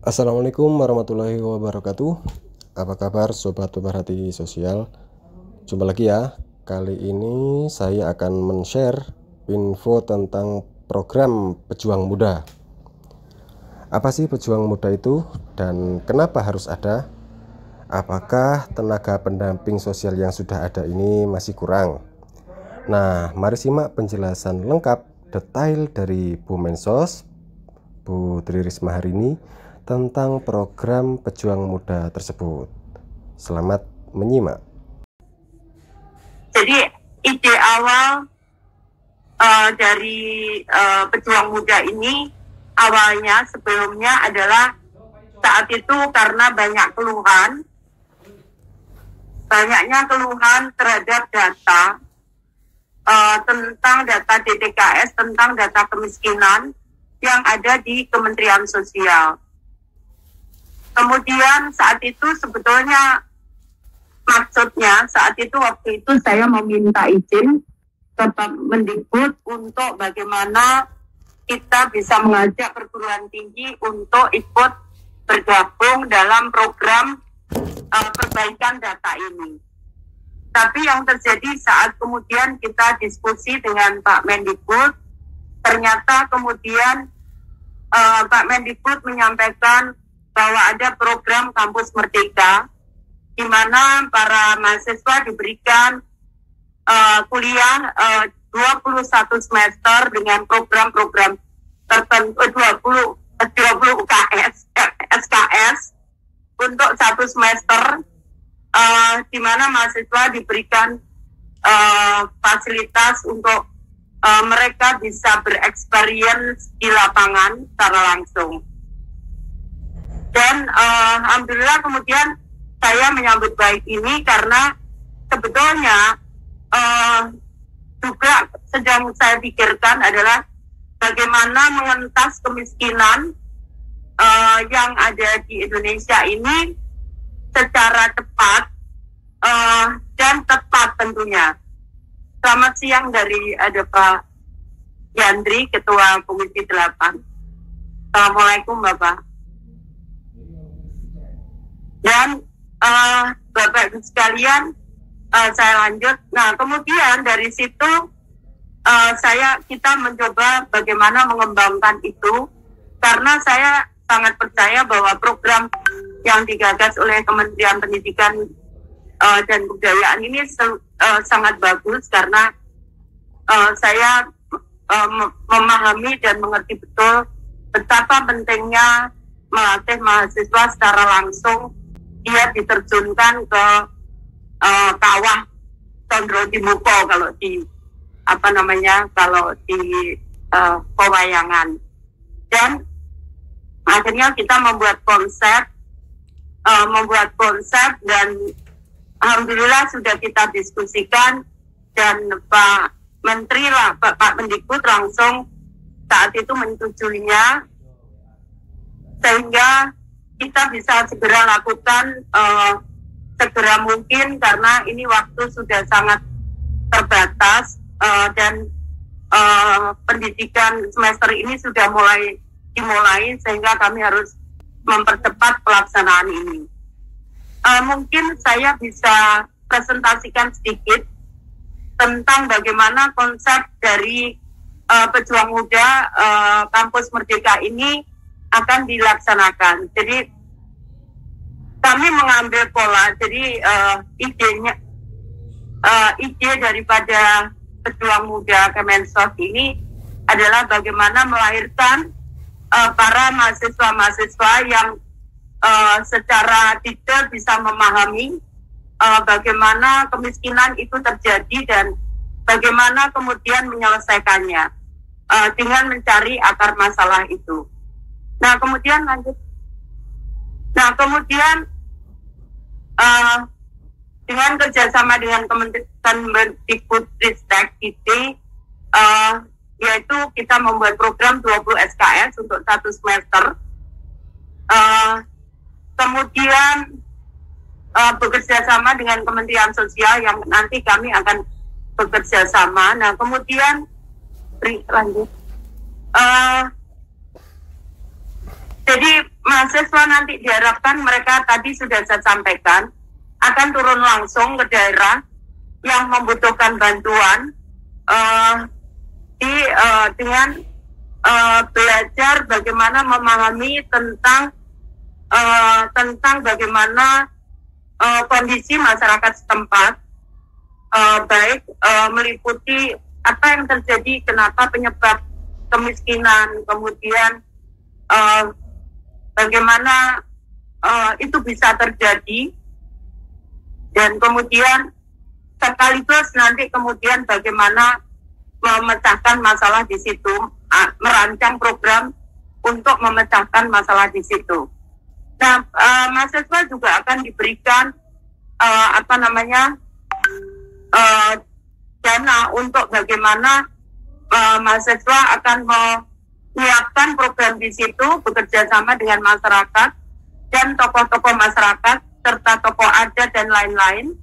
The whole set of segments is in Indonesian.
Assalamualaikum warahmatullahi wabarakatuh. Apa kabar sobat pemerhati sosial? Jumpa lagi ya. Kali ini saya akan men-share info tentang program Pejuang Muda. Apa sih Pejuang Muda itu dan kenapa harus ada? Apakah tenaga pendamping sosial yang sudah ada ini masih kurang? Nah, mari simak penjelasan lengkap detail dari Bu Mensos, Bu Tri Risma hari ini tentang program Pejuang Muda tersebut. Selamat menyimak. Jadi ide awal dari Pejuang Muda ini awalnya sebelumnya adalah saat itu karena banyaknya keluhan terhadap data tentang data DTKS, tentang data kemiskinan yang ada di Kementerian Sosial. Kemudian saat itu sebetulnya maksudnya saat itu waktu itu saya meminta izin ke Mendikbud untuk bagaimana kita bisa mengajak perguruan tinggi untuk ikut bergabung dalam program perbaikan data ini. Tapi yang terjadi saat kemudian kita diskusi dengan Pak Mendikbud, ternyata kemudian Pak Mendikbud menyampaikan bahwa ada program Kampus Merdeka, di mana para mahasiswa diberikan kuliah 21 semester dengan program-program tertentu 20 SKS untuk satu semester, di mana mahasiswa diberikan fasilitas untuk mereka bisa bereksperience di lapangan secara langsung. Dan alhamdulillah kemudian saya menyambut baik ini karena sebetulnya juga sedang saya pikirkan adalah bagaimana mengentas kemiskinan yang ada di Indonesia ini secara cepat dan tepat tentunya. Selamat siang dari ada Pak Yandri, Ketua Komisi 8. Assalamualaikum Bapak. Dan Bapak sekalian, saya lanjut. Nah, kemudian dari situ kita mencoba bagaimana mengembangkan itu, karena saya sangat percaya bahwa program yang digagas oleh Kementerian Pendidikan dan Kebudayaan ini sangat bagus, karena saya memahami dan mengerti betul betapa pentingnya melatih mahasiswa secara langsung. Dia diterjunkan ke kawah Condro Timuko kalau di pewayangan. Dan akhirnya kita membuat konsep dan alhamdulillah sudah kita diskusikan, dan Pak Menteri Pak Mendikbud langsung saat itu menyetujuinya, sehingga kita bisa segera lakukan segera mungkin, karena ini waktu sudah sangat terbatas dan pendidikan semester ini sudah dimulai, sehingga kami harus mempercepat pelaksanaan ini. Mungkin saya bisa presentasikan sedikit tentang bagaimana konsep dari Pejuang Muda Kampus Merdeka ini akan dilaksanakan. Jadi kami mengambil pola, jadi ide daripada Pejuang Muda Kemensos ini adalah bagaimana melahirkan para mahasiswa-mahasiswa yang secara detail bisa memahami bagaimana kemiskinan itu terjadi dan bagaimana kemudian menyelesaikannya dengan mencari akar masalah itu. Nah, kemudian lanjut. Nah, kemudian dengan kerjasama dengan Kemendikbudristek yaitu kita membuat program 20 SKS untuk satu semester. Kemudian bekerja sama dengan Kementerian Sosial yang nanti kami akan bekerja sama. Nah, kemudian lanjut. Jadi mahasiswa nanti diharapkan mereka tadi sudah saya sampaikan akan turun langsung ke daerah yang membutuhkan bantuan dengan belajar bagaimana memahami tentang bagaimana kondisi masyarakat setempat, baik meliputi apa yang terjadi, kenapa penyebab kemiskinan, kemudian bagaimana itu bisa terjadi, dan kemudian sekaligus nanti kemudian bagaimana memecahkan masalah di situ, merancang program untuk memecahkan masalah di situ. Nah, mahasiswa juga akan diberikan dana untuk bagaimana mahasiswa akan menyiapkan program di situ bekerja sama dengan masyarakat dan tokoh-tokoh masyarakat serta tokoh adat dan lain-lain.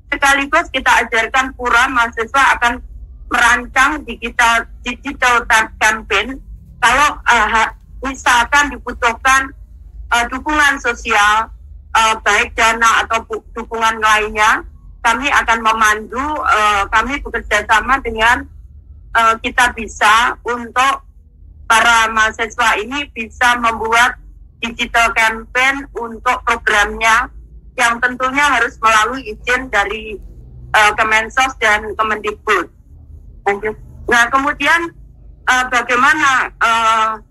Sekaligus kita ajarkan pura mahasiswa akan merancang digital campaign kalau misalkan dibutuhkan dukungan sosial, baik dana atau dukungan lainnya, kami akan memandu, kami bekerja sama dengan kita bisa untuk para mahasiswa ini bisa membuat digital campaign untuk programnya yang tentunya harus melalui izin dari Kemensos dan Kemendikbud. Nah, kemudian bagaimana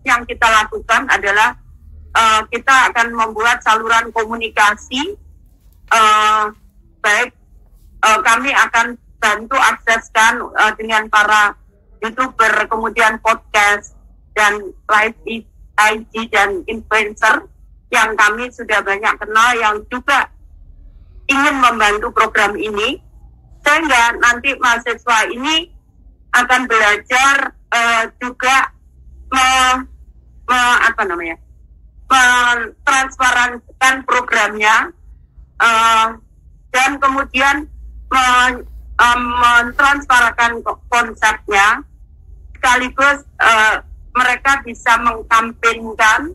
yang kita lakukan adalah kita akan membuat saluran komunikasi, baik kami akan bantu akseskan dengan para YouTuber, kemudian podcast dan live IG dan influencer yang kami sudah banyak kenal yang juga ingin membantu program ini, sehingga nanti mahasiswa ini akan belajar juga mentransparankan programnya dan kemudian mentransparankan konsepnya, sekaligus mereka bisa mengkampanyekan.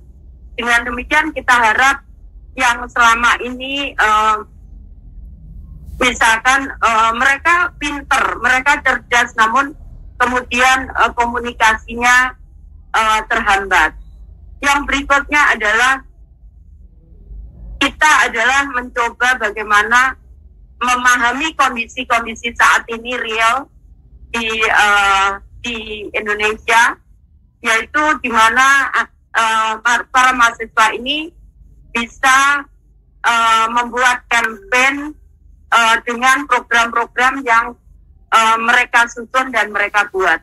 Dengan demikian kita harap yang selama ini misalkan mereka pinter, mereka cerdas, namun kemudian komunikasinya terhambat. Yang berikutnya adalah kita mencoba bagaimana memahami kondisi-kondisi saat ini real di Indonesia, yaitu di mana para mahasiswa ini bisa membuat campaign dengan program-program yang mereka susun dan mereka buat.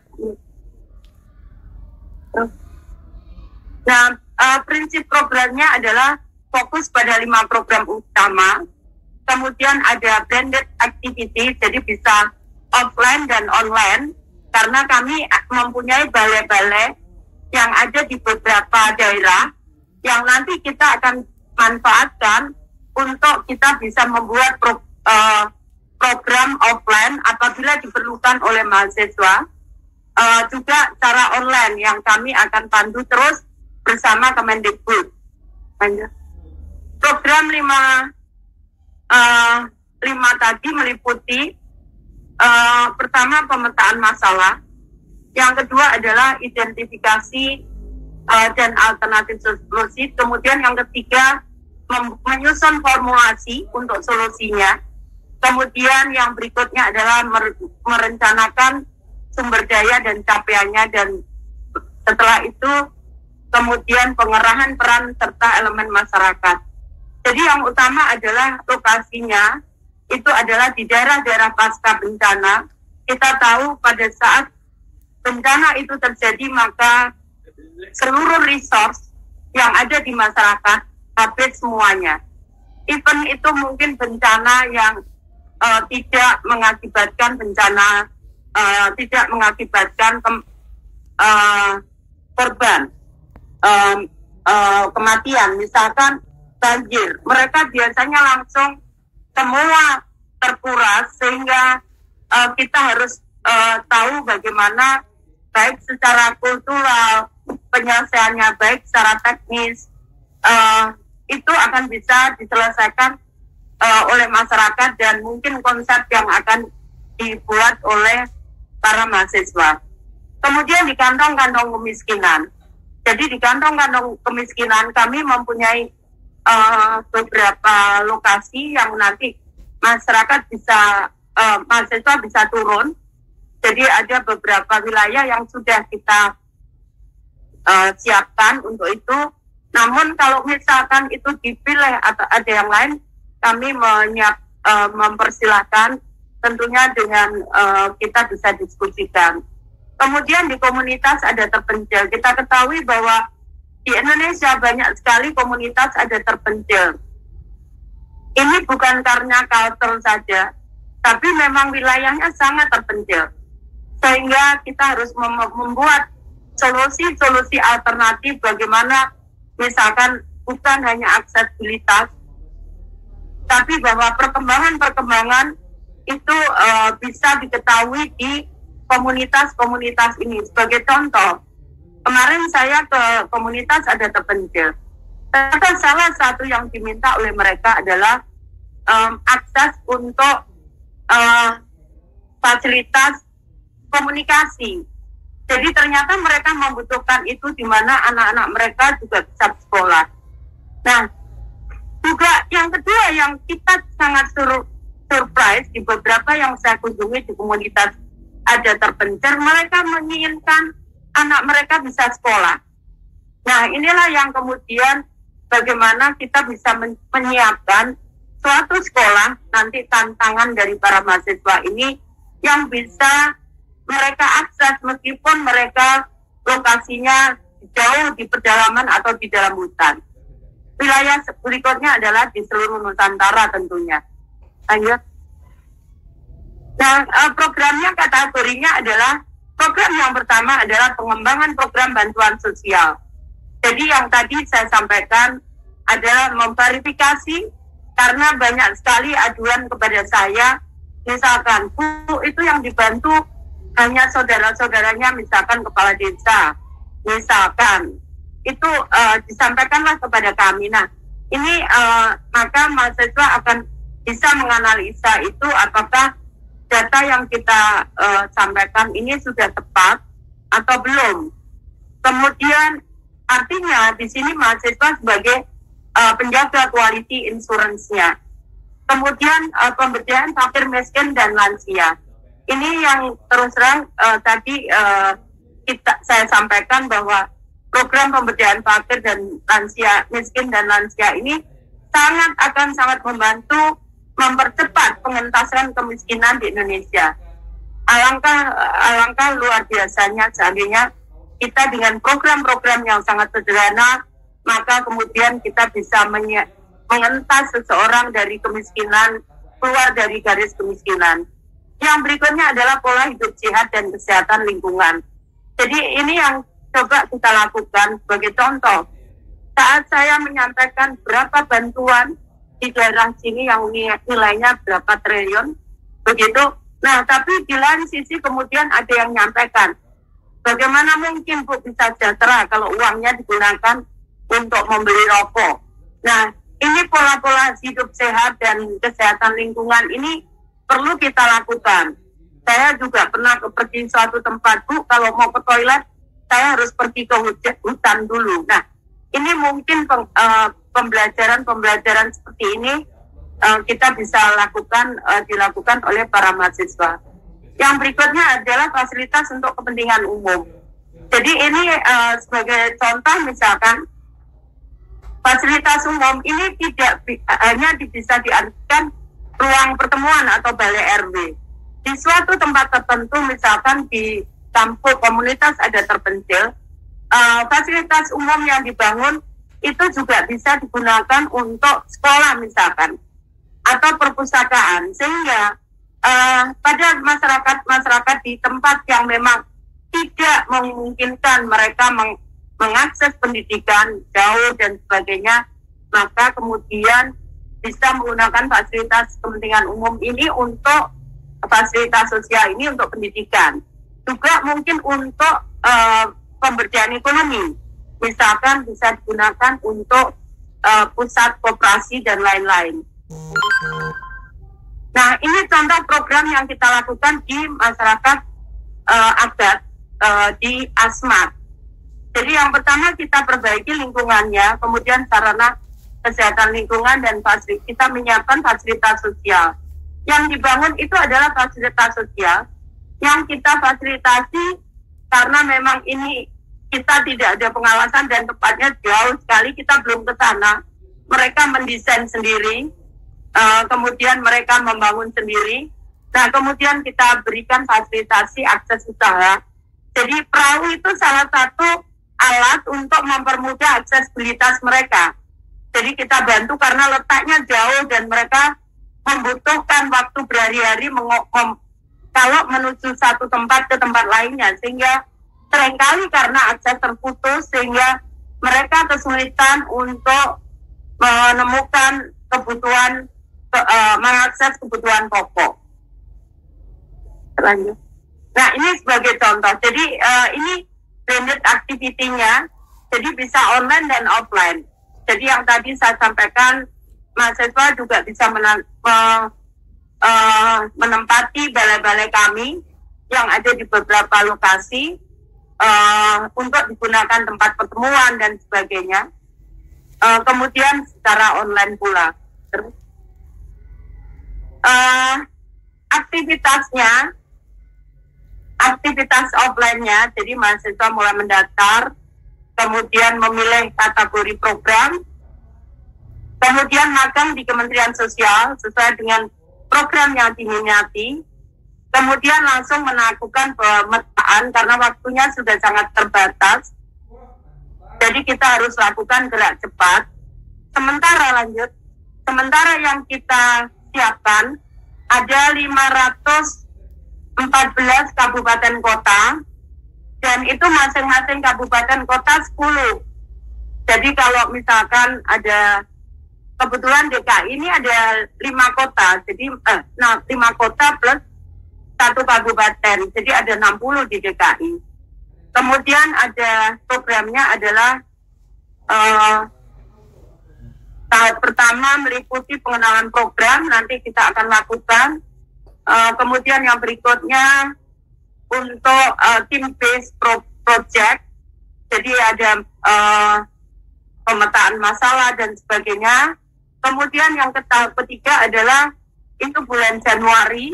Nah, prinsip programnya adalah fokus pada 5 program utama. Kemudian ada blended activity, jadi bisa offline dan online, karena kami mempunyai balai-balai yang ada di beberapa daerah yang nanti kita akan manfaatkan untuk kita bisa membuat program offline apabila diperlukan oleh mahasiswa, juga cara online yang kami akan pandu terus bersama Kemendikbud. Program 5 tadi meliputi pertama pemetaan masalah, yang kedua adalah identifikasi dan alternatif solusi, kemudian yang ketiga menyusun formulasi untuk solusinya, kemudian yang berikutnya adalah merencanakan sumber daya dan capaiannya, dan setelah itu kemudian pengerahan peran serta elemen masyarakat. Jadi yang utama adalah lokasinya, itu adalah di daerah-daerah pasca bencana. Kita tahu pada saat bencana itu terjadi, maka seluruh resource yang ada di masyarakat habis semuanya. Even itu mungkin bencana yang tidak mengakibatkan bencana, tidak mengakibatkan korban, kematian, misalkan banjir, mereka biasanya langsung semua terkuras, sehingga kita harus tahu bagaimana baik secara kultural penyelesaiannya, baik secara teknis, itu akan bisa diselesaikan oleh masyarakat dan mungkin konsep yang akan dibuat oleh para mahasiswa. Kemudian di kantong-kantong kemiskinan. Jadi di kantong-kantong kemiskinan kami mempunyai beberapa lokasi yang nanti masyarakat bisa, mahasiswa bisa turun. Jadi ada beberapa wilayah yang sudah kita siapkan untuk itu. Namun kalau misalkan itu dipilih atau ada yang lain, kami mempersilahkan tentunya dengan kita bisa diskusikan. Kemudian di komunitas ada terpencil. Kita ketahui bahwa di Indonesia banyak sekali komunitas ada terpencil. Ini bukan karena culture saja, tapi memang wilayahnya sangat terpencil. Sehingga kita harus membuat solusi-solusi alternatif bagaimana misalkan bukan hanya aksesibilitas, tapi bahwa perkembangan-perkembangan itu bisa diketahui di komunitas-komunitas ini. Sebagai contoh, kemarin saya ke komunitas ada terpencil. Ternyata salah satu yang diminta oleh mereka adalah akses untuk fasilitas komunikasi. Jadi ternyata mereka membutuhkan itu di mana anak-anak mereka juga bisa sekolah. Nah, juga yang kedua yang kita sangat surprise di beberapa yang saya kunjungi di komunitas ada terpencil, mereka menginginkan anak mereka bisa sekolah. Nah, inilah yang kemudian bagaimana kita bisa menyiapkan suatu sekolah, nanti tantangan dari para mahasiswa ini yang bisa mereka akses meskipun mereka lokasinya jauh di pedalaman atau di dalam hutan. Wilayah berikutnya adalah di seluruh Nusantara tentunya. Lanjut. Nah, programnya kategorinya adalah program yang pertama adalah pengembangan program bantuan sosial. Jadi yang tadi saya sampaikan adalah memverifikasi karena banyak sekali aduan kepada saya, misalkan, Bu, itu yang dibantu hanya saudara-saudaranya, misalkan kepala desa, misalkan, itu disampaikanlah kepada kami. Nah, ini maka mahasiswa akan bisa menganalisa itu apakah data yang kita sampaikan ini sudah tepat atau belum. Kemudian artinya di sini mahasiswa sebagai penjaga quality insurance-nya. Kemudian pemberdayaan fakir miskin dan lansia. Ini yang terus terang tadi saya sampaikan bahwa program pemberdayaan fakir dan lansia, miskin dan lansia ini akan sangat membantu mempercepat pengentasan kemiskinan di Indonesia. Alangkah luar biasanya seandainya kita dengan program-program yang sangat sederhana, maka kemudian kita bisa mengentas seseorang dari kemiskinan, keluar dari garis kemiskinan. Yang berikutnya adalah pola hidup sehat dan kesehatan lingkungan. Jadi ini yang coba kita lakukan sebagai contoh. Saat saya menyampaikan berapa bantuan di daerah sini yang nilainya berapa triliun, begitu. Nah, tapi di lain sisi kemudian ada yang menyampaikan, bagaimana mungkin Bu bisa sejahtera kalau uangnya digunakan untuk membeli rokok. Nah, ini pola-pola hidup sehat dan kesehatan lingkungan ini perlu kita lakukan. Saya juga pernah pergi suatu tempat, Bu, kalau mau ke toilet, saya harus pergi ke hutan dulu. Nah, ini mungkin pembelajaran seperti ini kita bisa dilakukan oleh para mahasiswa. Yang berikutnya adalah fasilitas untuk kepentingan umum. Jadi ini sebagai contoh misalkan, fasilitas umum ini tidak hanya bisa diartikan ruang pertemuan atau balai RW. Di suatu tempat tertentu, misalkan di kampung komunitas ada terpencil, fasilitas umum yang dibangun itu juga bisa digunakan untuk sekolah misalkan, atau perpustakaan, sehingga pada masyarakat di tempat yang memang tidak memungkinkan mereka mengakses pendidikan jauh dan sebagainya, maka kemudian bisa menggunakan fasilitas kepentingan umum ini untuk fasilitas sosial ini untuk pendidikan. Juga mungkin untuk pemberdayaan ekonomi, misalkan bisa digunakan untuk pusat koperasi dan lain-lain. Nah, ini contoh program yang kita lakukan di masyarakat adat di Asmat. Jadi yang pertama kita perbaiki lingkungannya, kemudian sarana kesehatan lingkungan dan kita menyiapkan fasilitas sosial. Yang dibangun itu adalah fasilitas sosial yang kita fasilitasi karena memang ini kita tidak ada pengawasan dan tepatnya jauh sekali, kita belum ke sana. Mereka mendesain sendiri, kemudian mereka membangun sendiri. Nah, kemudian kita berikan fasilitasi akses usaha. Jadi perahu itu salah satu alat untuk mempermudah aksesibilitas mereka. Jadi kita bantu karena letaknya jauh dan mereka membutuhkan waktu berhari-hari kalau menuju satu tempat ke tempat lainnya, sehingga seringkali karena akses terputus sehingga mereka kesulitan untuk menemukan kebutuhan, mengakses kebutuhan pokok. Lanjut. Nah, ini sebagai contoh. Jadi ini blended activity-nya, jadi bisa online dan offline. Jadi yang tadi saya sampaikan, mahasiswa juga bisa menempati balai-balai kami yang ada di beberapa lokasi untuk digunakan tempat pertemuan dan sebagainya. Kemudian secara online pula. Terus aktivitas offline-nya, jadi mahasiswa mulai mendaftar, kemudian memilih kategori program, kemudian magang di Kementerian Sosial sesuai dengan program yang diminati, kemudian langsung melakukan pemetaan karena waktunya sudah sangat terbatas, jadi kita harus lakukan gerak cepat. Sementara yang kita siapkan ada 514 kabupaten kota, dan itu masing-masing kabupaten kota 10. Jadi kalau misalkan ada, kebetulan DKI ini ada 5 kota, jadi 5 kota plus 1 kabupaten, jadi ada 60 di DKI. Kemudian ada programnya adalah tahap pertama meliputi pengenalan program, nanti kita akan lakukan. Kemudian yang berikutnya untuk team-based project, jadi ada pemetaan masalah dan sebagainya. Kemudian yang tahap ketiga adalah itu bulan Januari,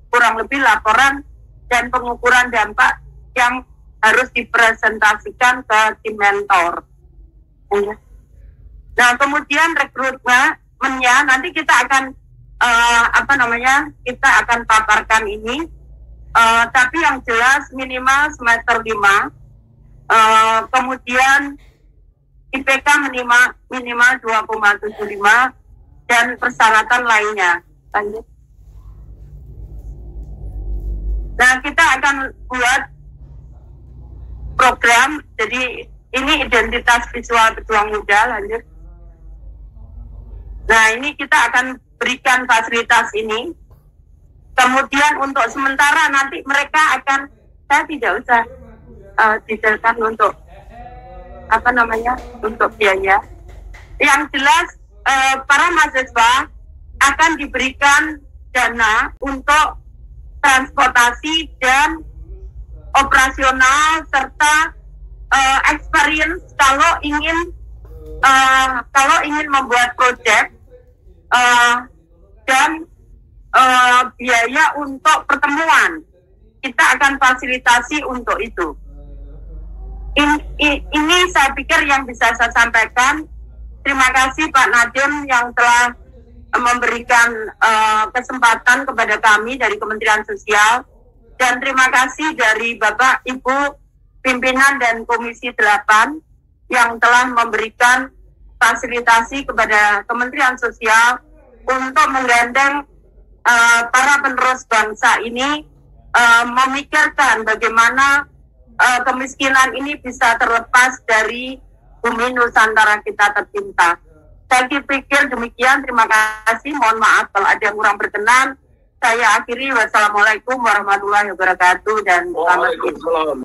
kurang lebih laporan dan pengukuran dampak yang harus dipresentasikan ke tim mentor. Nah, kemudian rekrutmennya nanti kita akan kita akan paparkan ini, tapi yang jelas minimal semester 5, kemudian IPK minimal 2,75 dan persyaratan lainnya. Lanjut. Nah, kita akan buat program, jadi ini identitas visual pejuang muda. Lanjut. Nah, ini kita akan berikan fasilitas ini. Kemudian untuk sementara nanti mereka akan, saya tidak usah dijelaskan untuk untuk biaya. Yang jelas para mahasiswa akan diberikan dana untuk transportasi dan operasional serta experience kalau ingin membuat proyek dan biaya untuk pertemuan. Kita akan fasilitasi untuk itu. Ini saya pikir yang bisa saya sampaikan. Terima kasih Pak Nadiem yang telah memberikan kesempatan kepada kami dari Kementerian Sosial, dan terima kasih dari Bapak Ibu pimpinan dan Komisi 8 yang telah memberikan fasilitasi kepada Kementerian Sosial untuk menggandeng para penerus bangsa ini memikirkan bagaimana kemiskinan ini bisa terlepas dari bumi Nusantara kita tercinta. Saya pikir demikian. Terima kasih. Mohon maaf kalau ada yang kurang berkenan. Saya akhiri. Wassalamualaikum warahmatullahi wabarakatuh dan selamat